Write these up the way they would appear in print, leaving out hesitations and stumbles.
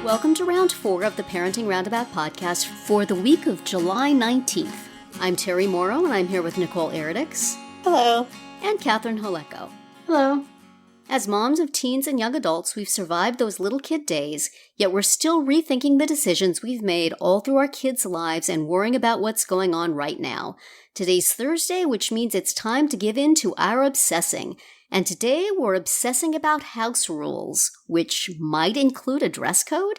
Welcome to round 4 of the Parenting Roundabout podcast for the week of July 19th. I'm Terry Morrow, and I'm here with Nicole Eridix. Hello. And Catherine Holeko. Hello. As moms of teens and young adults, we've survived those little kid days, yet we're still rethinking the decisions we've made all through our kids' lives and worrying about what's going on right now. Today's Thursday, which means it's time to give in to our obsessing. And today we're obsessing about house rules, which might include a dress code.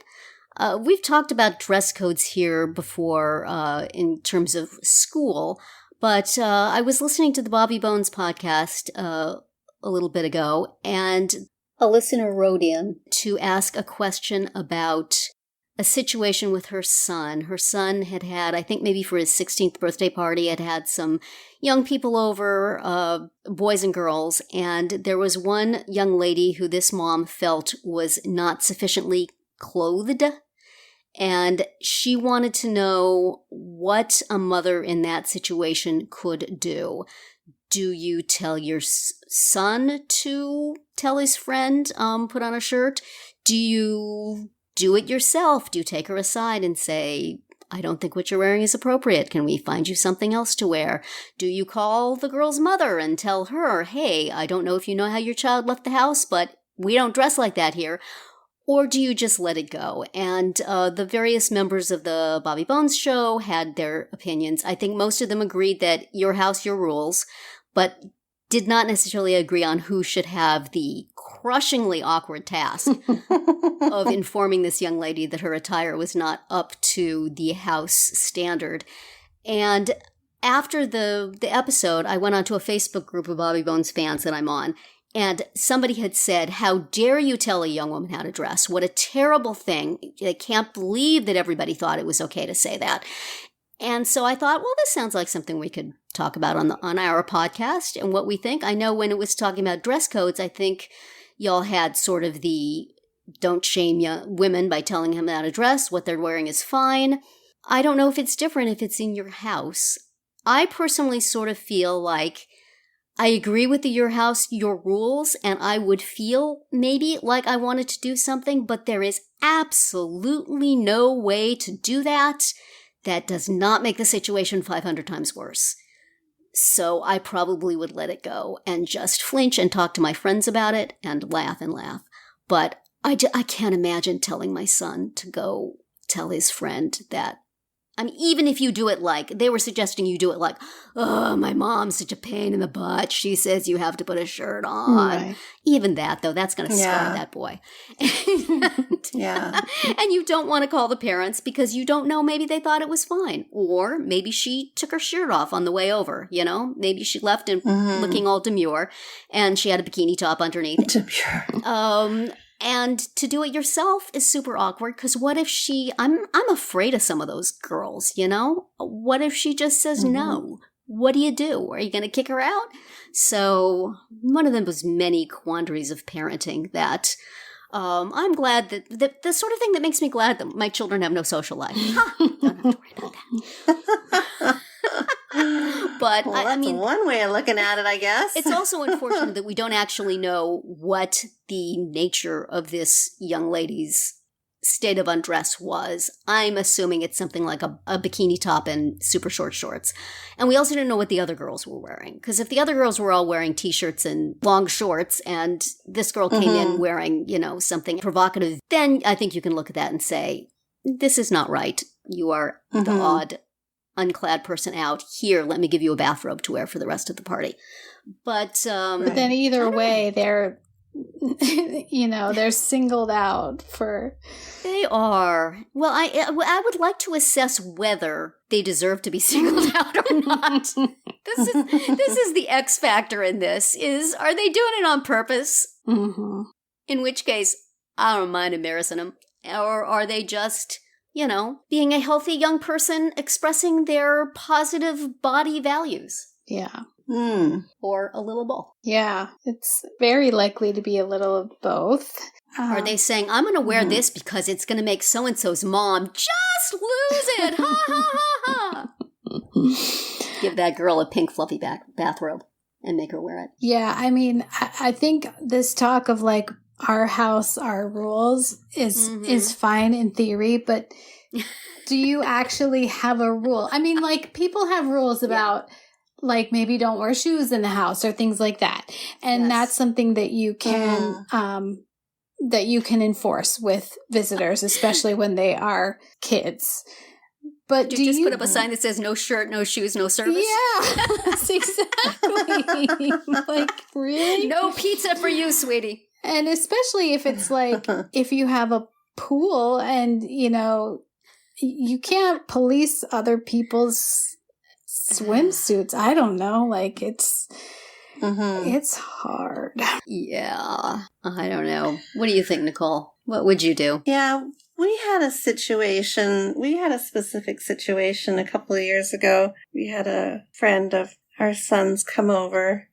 We've talked about dress codes here before in terms of school, but I was listening to the Bobby Bones podcast a little bit ago, and a listener wrote in to ask a question about a situation with her son. Her son had, I think maybe for his 16th birthday party, had some young people over, boys and girls, and there was one young lady who this mom felt was not sufficiently clothed, and she wanted to know what a mother in that situation could do. Do you tell your son to tell his friend, put on a shirt? Do you do it yourself? Do you take her aside and say, I don't think what you're wearing is appropriate. Can we find you something else to wear? Do you call the girl's mother and tell her, hey, I don't know if you know how your child left the house, but we don't dress like that here? Or do you just let it go? And the various members of the Bobby Bones show had their opinions. I think most of them agreed that your house, your rules, but did not necessarily agree on who should have the crushingly awkward task of informing this young lady that her attire was not up to the house standard. And after the episode, I went onto a Facebook group of Bobby Bones fans that I'm on, and somebody had said, how dare you tell a young woman how to dress? What a terrible thing. I can't believe that everybody thought it was okay to say that. And so I thought, well, this sounds like something we could talk about on our podcast and what we think. I know when it was talking about dress codes, I think y'all had sort of the don't shame women by telling them how to dress. What they're wearing is fine. I don't know if it's different if it's in your house. I personally sort of feel like I agree with your house, your rules, and I would feel maybe like I wanted to do something, but there is absolutely no way to do that. That does not make the situation 500 times worse. So I probably would let it go and just flinch and talk to my friends about it and laugh. But I can't imagine telling my son to go tell his friend that. I mean, even if you do it like, they were suggesting you do it like, oh, my mom's such a pain in the butt. She says you have to put a shirt on. Right. Even that, though, that's going to scar that boy. Yeah. And you don't want to call the parents because you don't know, maybe they thought it was fine. Or maybe she took her shirt off on the way over, you know? Maybe she left and looking all demure and she had a bikini top underneath. Demure. And to do it yourself is super awkward because what if I'm afraid of some of those girls, you know? What if she just says no? What do you do? Are you going to kick her out? So one of them was many quandaries of parenting that I'm glad that the sort of thing that makes me glad that my children have no social life. Don't have to worry about that. But well, that's one way of looking at it, I guess. It's also unfortunate that we don't actually know what the nature of this young lady's state of undress was. I'm assuming it's something like a bikini top and super short shorts. And we also didn't know what the other girls were wearing. Because if the other girls were all wearing t-shirts and long shorts and this girl came in wearing, something provocative, then I think you can look at that and say, this is not right. You are the odd unclad person out. Here, let me give you a bathrobe to wear for the rest of the party. But then either way, they're they're singled out for. They are. Well, I would like to assess whether they deserve to be singled out or not. This is the X factor in this. Are they doing it on purpose? Mm-hmm. In which case, I don't mind embarrassing them. Or are they just being a healthy young person expressing their positive body values? Yeah. Or a little both. Yeah, it's very likely to be a little of both. Are they saying, I'm going to wear this because it's going to make so-and-so's mom just lose it? Ha, ha, ha, ha. Give that girl a pink fluffy bathrobe and make her wear it. Yeah, I mean, I think this talk of like our house, our rules is fine in theory, but do you actually have a rule? I mean, like, people have rules about, like, maybe don't wear shoes in the house or things like that. And that's something that you can, that you can enforce with visitors, especially when they are kids. But do you just put up a sign that says no shirt, no shoes, no service? Yeah, exactly. Like, really? No pizza for you, sweetie. And especially if it's like, if you have a pool and, you know, you can't police other people's swimsuits. I don't know. Like, it's hard. Yeah. I don't know. What do you think, Nicole? What would you do? Yeah, we had a specific situation a couple of years ago. We had a friend of our son's come over,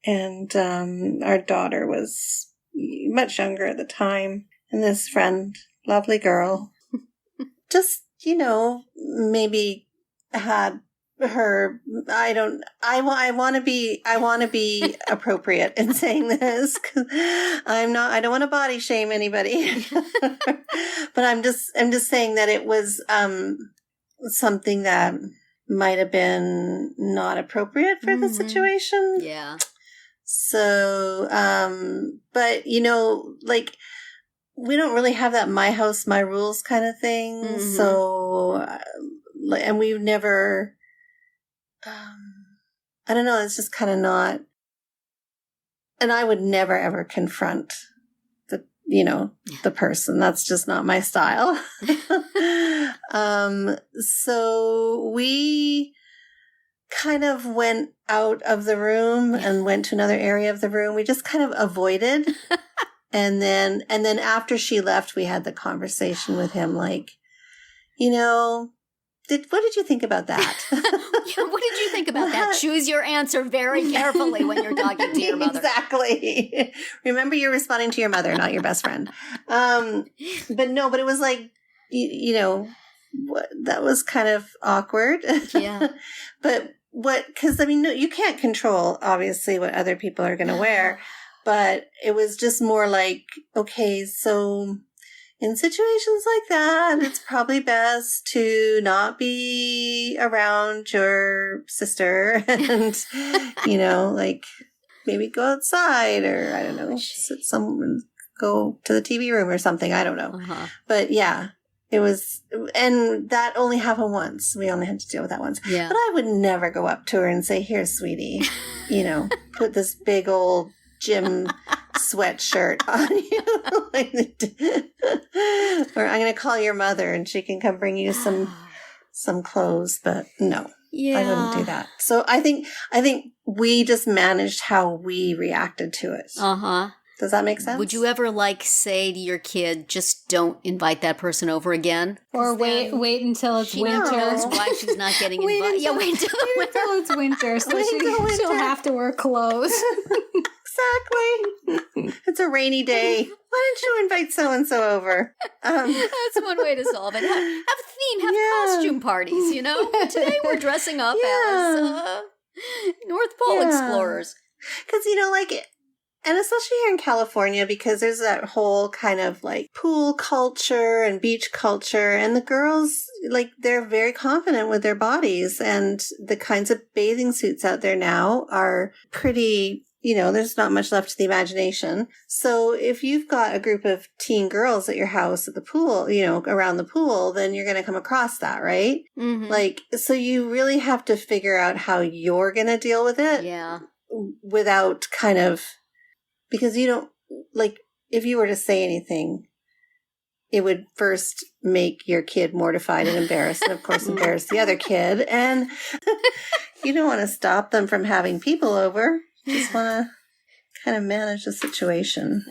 and our daughter was much younger at the time. And this friend, lovely girl, just, you know, maybe had her, I want to be appropriate in saying this, 'cause I don't want to body shame anybody, but I'm just saying that it was, something that might have been not appropriate for the situation. Yeah. So, but you know, like, we don't really have that my house, my rules kind of thing. So, and we've never, I don't know, it's just kind of not, and I would never ever confront the person. That's just not my style. So we kind of went out of the room and went to another area of the room. We just kind of avoided. And then after she left, we had the conversation with him, like, you know, what did you think about that? What did you think about that? Choose your answer very carefully when you're talking to your mother. Exactly. Remember, you're responding to your mother, not your best friend. But it was like, you know, that was kind of awkward. Yeah. Because I mean, no, you can't control, obviously, what other people are going to wear. But it was just more like, okay, so in situations like that, it's probably best to not be around your sister and, you know, like, maybe go outside, or I don't know, go to the TV room or something. I don't know. But yeah, it was, and that only happened once. We only had to deal with that once. Yeah. But I would never go up to her and say, here, sweetie, you know, put this big old gym sweatshirt on you. Or I'm going to call your mother and she can come bring you some clothes. But no, I wouldn't do that. So I think we just managed how we reacted to it. Does that make sense? Would you ever say to your kid, just don't invite that person over again? Or wait until it's winter. She knows why she's not getting invited. Yeah, wait until it's winter, so she'll have to wear clothes. Exactly. It's a rainy day. Why don't you invite so-and-so over? That's one way to solve it. Have costume parties, you know? Today we're dressing up as North Pole explorers. Because, you know, and especially here in California, because there's that whole kind of pool culture and beach culture, and the girls, they're very confident with their bodies, and the kinds of bathing suits out there now are pretty, you know, there's not much left to the imagination. So if you've got a group of teen girls at your house at the pool, you know, around the pool, then you're going to come across that, right? So you really have to figure out how you're going to deal with it. Yeah. Without kind of, because you don't, if you were to say anything, it would first make your kid mortified and embarrassed, and of course embarrass the other kid. And you don't want to stop them from having people over. You just want to kind of manage the situation.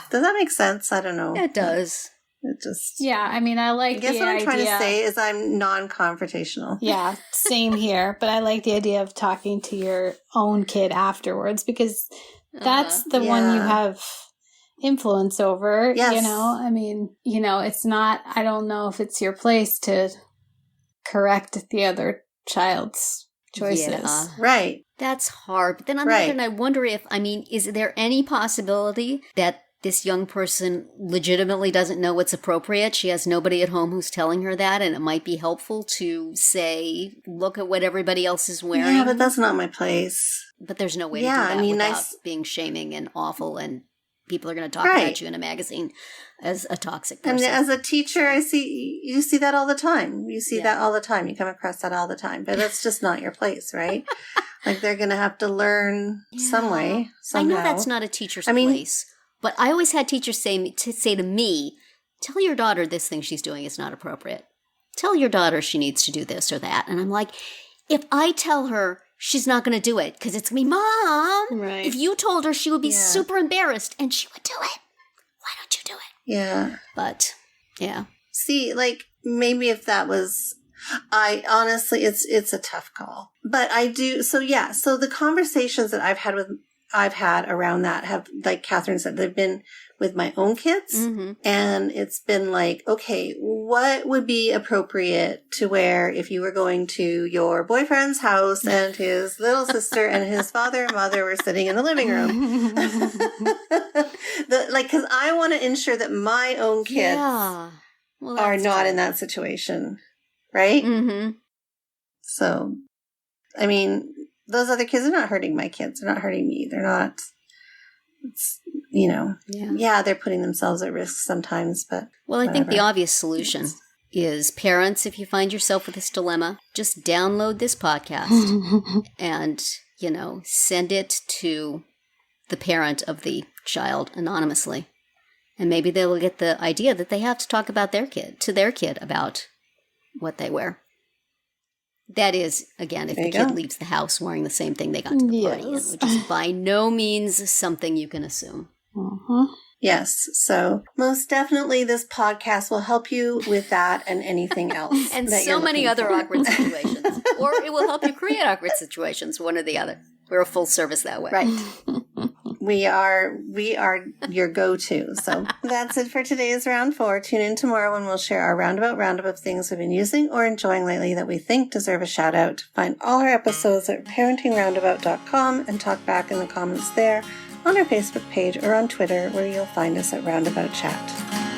Does that make sense? I don't know. It does. It just... Yeah, I mean, I guess what I'm trying to say is I'm non-confrontational. Yeah, same here. But I like the idea of talking to your own kid afterwards, because that's the one you have influence over. Yes. You know, I mean, you know, it's not, I don't know if it's your place to correct the other child's choices. Yeah. Right. That's hard. But then on the other hand, I wonder if, is there any possibility that this young person legitimately doesn't know what's appropriate. She has nobody at home who's telling her that, and it might be helpful to say, look at what everybody else is wearing. Yeah, but that's not my place. But there's no way to do that without being shaming and awful, and people are going to talk about you in a magazine as a toxic person. And as a teacher, you see that all the time. You see that all the time. You come across that all the time. But that's just not your place, right? Like, they're going to have to learn some way, somehow. I know that's not a teacher's place. But I always had teachers say to me, tell your daughter this thing she's doing is not appropriate. Tell your daughter she needs to do this or that. And I'm like, if I tell her, she's not going to do it because it's me, Mom. Right. If you told her, she would be super embarrassed and she would do it. Why don't you do it? Yeah. But, yeah. See, like, maybe if that was, honestly, it's a tough call. But I do, so the conversations that I've had around that have, like Catherine said, they've been with my own kids. Mm-hmm. And it's been like, okay, what would be appropriate to wear if you were going to your boyfriend's house and his little sister and his father and mother were sitting in the living room? Because I want to ensure that my own kids are not in that situation. Right? Mm-hmm. So, I mean, those other kids are not hurting my kids. They're not hurting me. They're not, they're putting themselves at risk sometimes, but Well, I think the obvious solution is parents, if you find yourself with this dilemma, just download this podcast and, send it to the parent of the child anonymously. And maybe they'll get the idea that they have to talk about their kid about what they wear. That is, again, if the kid leaves the house wearing the same thing they got to the party in, which is by no means something you can assume. Uh-huh. Yes. So most definitely this podcast will help you with that and anything else. And so many other awkward situations. Or it will help you create awkward situations, one or the other. We're a full service that way. Right. We are your go-to. So that's it for today's Round 4. Tune in tomorrow when we'll share our roundup of things we've been using or enjoying lately that we think deserve a shout out. Find all our episodes at parentingroundabout.com and talk back in the comments there, on our Facebook page or on Twitter, where you'll find us at Roundabout Chat.